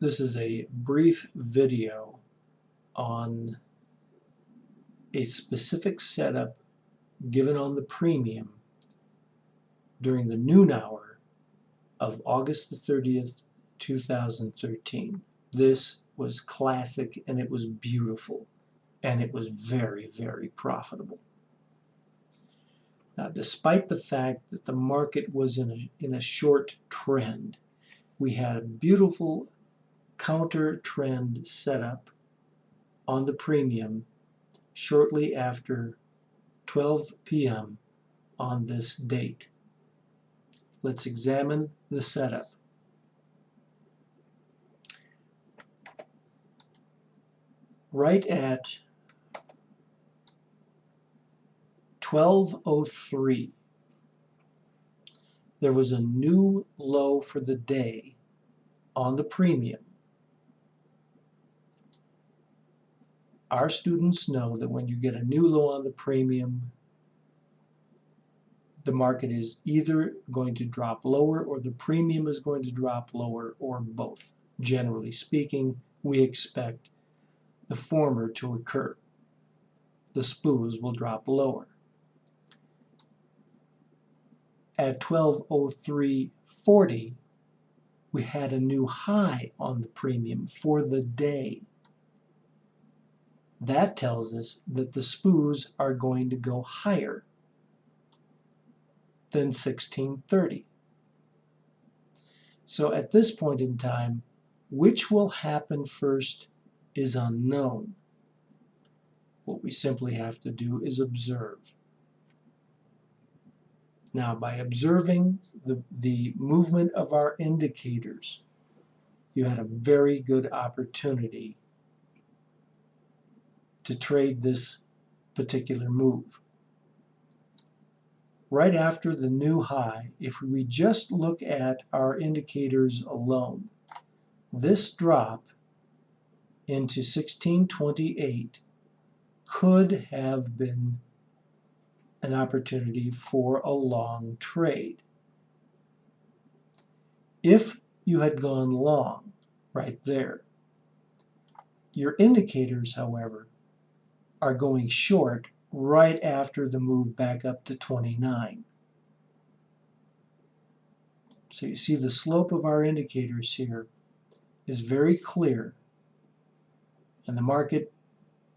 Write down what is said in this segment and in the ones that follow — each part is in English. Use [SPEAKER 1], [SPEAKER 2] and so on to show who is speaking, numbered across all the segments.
[SPEAKER 1] This is a brief video on a specific setup given on the premium during the noon hour of August the 30th, 2013. This was classic, and it was beautiful, and it was very, very profitable. Now, despite the fact that the market was in a short trend, we had a beautiful counter trend setup on the premium shortly after 12 p.m. on this date. Let's examine the setup. Right at 12:03, there was a new low for the day on the premium. Our students know that when you get a new low on the premium, the market is either going to drop lower or the premium is going to drop lower, or both. Generally speaking, we expect the former to occur. The Spoos will drop lower. At 12:03:40, we had a new high on the premium for the day. That tells us that the Spoos are going to go higher than 1630. So at this point in time, which will happen first is unknown. What we simply have to do is observe. Now, by observing the movement of our indicators, you had a very good opportunity to trade this particular move. Right after the new high, if we just look at our indicators alone, this drop into 1628 could have been an opportunity for a long trade. If you had gone long right there, your indicators, however, are going short right after the move back up to 29. So you see the slope of our indicators here is very clear, and the market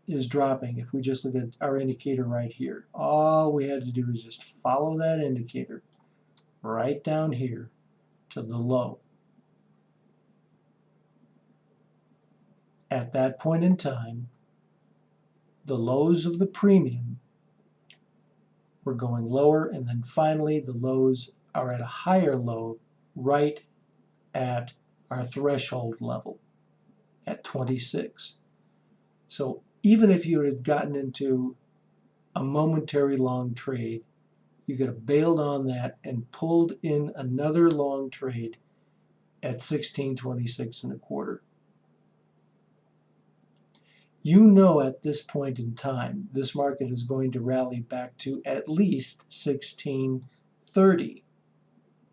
[SPEAKER 1] is dropping. If we just look at our indicator right here, all we had to do is just follow that indicator right down here to the low. At that point in time, the lows of the premium were going lower, and then finally the lows are at a higher low right at our threshold level at 26. So even if you had gotten into a momentary long trade, you could have bailed on that and pulled in another long trade at 1626.25. You know at this point in time, this market is going to rally back to at least 1630.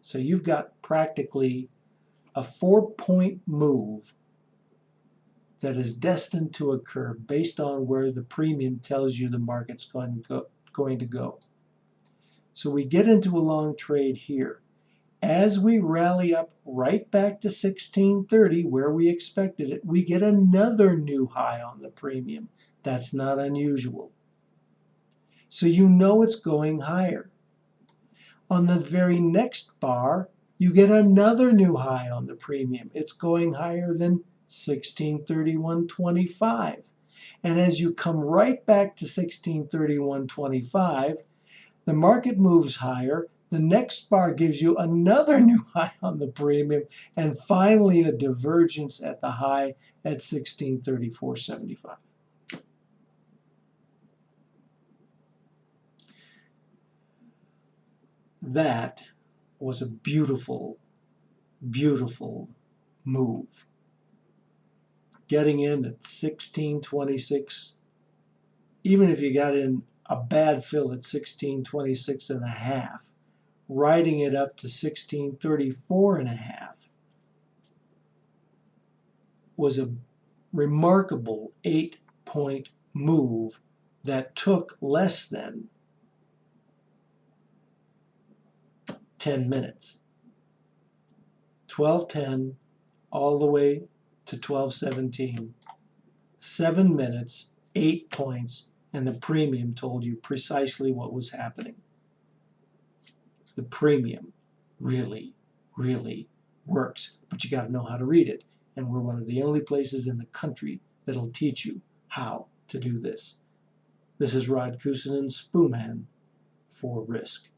[SPEAKER 1] So you've got practically a 4-point move that is destined to occur based on where the premium tells you the market's going to go. So we get into a long trade here. As we rally up right back to 1630, where we expected it, we get another new high on the premium. That's not unusual. So you know it's going higher. On the very next bar, you get another new high on the premium. It's going higher than 1631.25. And as you come right back to 1631.25, the market moves higher. The next bar gives you another new high on the premium, and finally a divergence at the high at 1634.75. That was a beautiful, beautiful move. Getting in at 1626, even if you got in a bad fill at 1626.5, riding it up to 1634.5. was a remarkable 8-point move that took less than 10 minutes. 12:10 all the way to 12:17. 7 minutes, 8 points, and the premium told you precisely what was happening. The premium really, really works, but you got to know how to read it. And we're one of the only places in the country that'll teach you how to do this. This is Rod Kusin and Spooman for Risk.